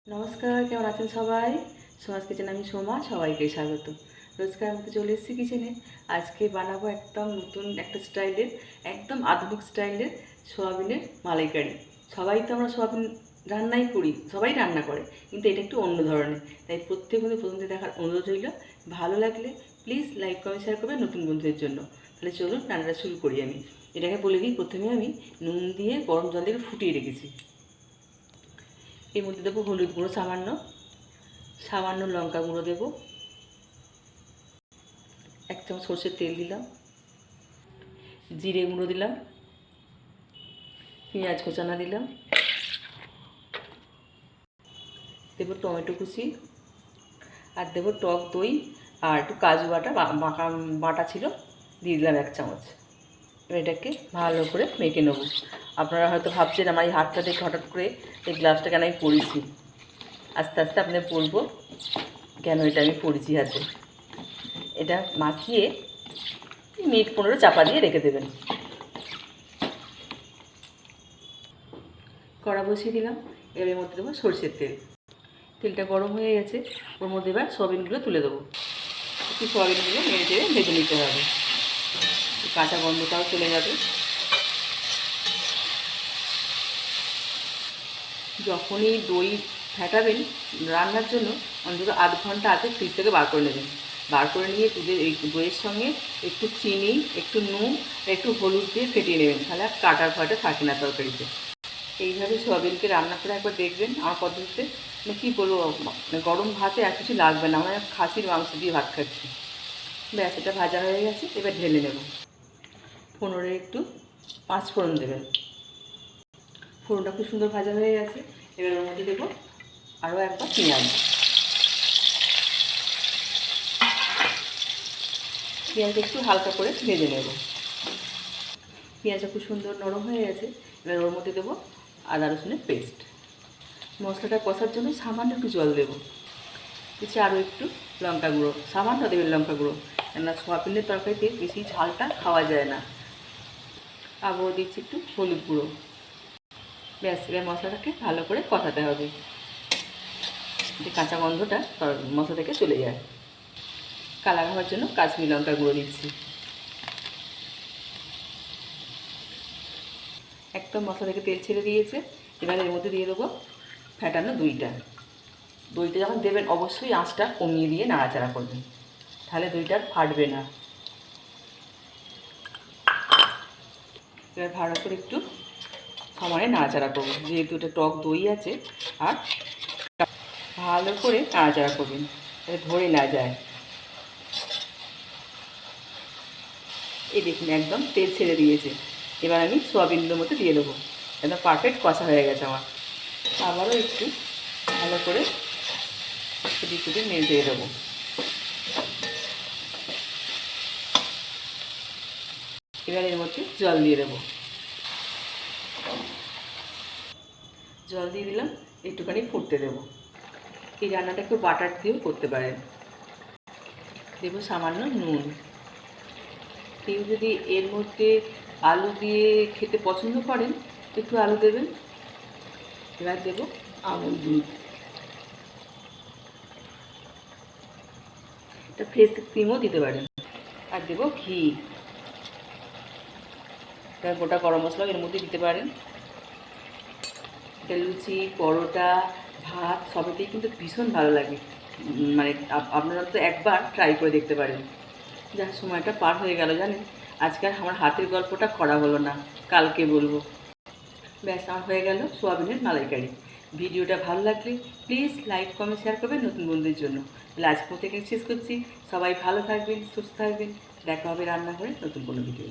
নমস্কার, কেমন আছেন সবাই? সোমাস কিচেনে আমি সোমা, সবাইকে স্বাগত। রোজকার মতো চলে এসেছি কিচেনে। আজকে বানাবো একদম নতুন একটা স্টাইলের, একদম আধুনিক স্টাইলের সোয়াবিনের মালাইকারি। সবাই তো আমরা সোয়াবিন রান্নাই করি, সবাই রান্না করে, কিন্তু এটা একটু অন্য ধরনের। তাই প্রত্যেক বন্ধু প্রথম থেকে দেখার অনুরোধ রইল। ভালো লাগলে প্লিজ লাইক কমেন্ট শেয়ার করবেন নতুন বন্ধুদের জন্য। তাহলে চলুন রান্নাটা শুরু করি। আমি এটাকে বলে দিই, প্রথমে আমি নুন দিয়ে গরম জল দিয়ে ফুটিয়ে রেখেছি। এর মধ্যে দেবো হলুদ গুঁড়ো সামান্য, সামান্য লঙ্কা গুঁড়ো দেবো, 1 চামচ সর্ষের তেল দিলাম, জিরে গুঁড়ো দিলাম, পেঁয়াজ কোচানো দিলাম, দেবো টমেটো কুচি, আর দেবো টক দই, আর একটু কাজু বাটা ছিল দিয়ে দিলাম 1 চামচ। এবার এটাকে ভালো করে মেখে নেবো। আপনারা হয়তো ভাবছেন আমার এই হাতটা দেখে হঠাৎ করে এই গ্লাভসটা কেন আমি পরেছি। আস্তে আস্তে আপনাদের বলবো কেন এটা আমি পরেছি হাতে। এটা মাখিয়ে মিনিট 15 চাপা দিয়ে রেখে দেবেন। কড়া বসিয়ে দিলাম, এর মধ্যে দেবো সরষের তেল। তেলটা গরম হয়ে গেছে, ওর মধ্যে এবার সয়াবিনগুলো তুলে দেবো। একটু সয়াবিনগুলো নেড়ে চেড়ে ভেজে নিতে হবে, কাঁচা গন্ধটাও চলে যাবে। যখনই দই ফেটাবেন রান্নার জন্য অন্তত আধ ঘন্টা আগে ফ্রিজ থেকে বার করে নেবেন। বার করে নিয়ে এই দইয়ের সঙ্গে একটু চিনি, একটু নুন, একটু হলুদ দিয়ে ফেটিয়ে নেবেন, তাহলে আর কাটার ভয়টা থাকে না তরকারিতে। এইভাবে সয়াবিনকে রান্না করে একবার দেখবেন আমার পদ্ধতিতে। কী বলবো, গরম ভাতে আর কিছু লাগবে না, আমরা খাসির মাংস দিয়ে ভাত খাচ্ছি। ব্যাস, এটা ভাজা হয়ে গেছে, এবার ঢেলে নেব। ফোড়নে একটু 5 ফোড়ন দেবেন। ফোড়নটা খুব সুন্দর ভাজা হয়ে গেছে, এবার ওর মধ্যে দেবো আরও একবার পেঁয়াজ। পেঁয়াজটা একটু হালকা করে ভেজে নেব। পেঁয়াজটা খুব সুন্দর নরম হয়ে গেছে, এবার ওর মধ্যে দেবো আদা রসুনের পেস্ট। মশলাটা কষার জন্য সামান্য একটু জল দেবো। দিচ্ছি আরও একটু লঙ্কা গুঁড়ো, সামান্য দেবেন লঙ্কা গুঁড়ো, কেননা সোয়াবিনের তরকারিতে বেশি ঝালটা খাওয়া যায় না। আবারও দিচ্ছি একটু হলুদ গুঁড়ো। ব্যাস, এবার মশলাটাকে ভালো করে কষাতে হবে, যে কাঁচা গন্ধটা মশলা থেকে চলে যায়। কালার হওয়ার জন্য কাশ্মীরি লঙ্কা গুঁড়ো দিচ্ছি। একদম মশলা থেকে তেল ছেড়ে দিয়েছে, এবার এর মধ্যে দিয়ে দেবো ফ্যাটানো দইটা। দইটা যখন দেবেন অবশ্যই আঁচটা কমিয়ে দিয়ে নাড়াচাড়া করবেন, তাহলে দইটা আর ফাটবে না। এবার ভালো করে একটু সমানে নাড়াচাড়া করবো, যেহেতু এটা টক দই আছে, আর ভালো করে নাড়াচাড়া করবেন যাতে ধরে না যায়। এই দেখুন একদম তেল ছেড়ে দিয়েছে। এবার আমি সোয়াবিনগুলোর মধ্যে দিয়ে দেবো। একদম পারফেক্ট কষা হয়ে গেছে আমার। আবারও একটু ভালো করে ছুটি নেড়ে দিয়ে দেবো। এবার এর মধ্যে জল দিয়ে দেবো। জল দিয়ে দিলাম, একটুখানি ফুটতে দেবো। এই রান্নাটা একটু বাটার দিয়েও করতে পারেন। দেবো সামান্য নুন। কেউ যদি এর মধ্যে আলু দিয়ে খেতে পছন্দ করেন একটু আলু দেবেন। এবার দেবো আমুল দুধ, এটা ফ্রেশ ক্রিমও দিতে পারেন। আর দেবো ঘি। এবার গোটা গরম মশলা এর মধ্যে দিতে পারেন। এটা লুচি, পরোটা, ভাত সবেতেই কিন্তু ভীষণ ভালো লাগে। মানে আপনারা তো একবার ট্রাই করে দেখতে পারেন। যা সময়টা পার হয়ে গেল জানেন, আজকাল আমার হাতের গল্পটা করা হলো না, কালকে বলবো। ব্যাস, আমার হয়ে গেল সোয়াবিনের মালাইকারি। ভিডিওটা ভালো লাগলে প্লিজ লাইক কমেন্ট শেয়ার করবেন নতুন বন্ধুদের জন্য। তাহলে আজ থেকে শেষ করছি। সবাই ভালো থাকবেন, সুস্থ থাকবেন। দেখা হবে রান্নাঘরে নতুন কোনো ভিডিও।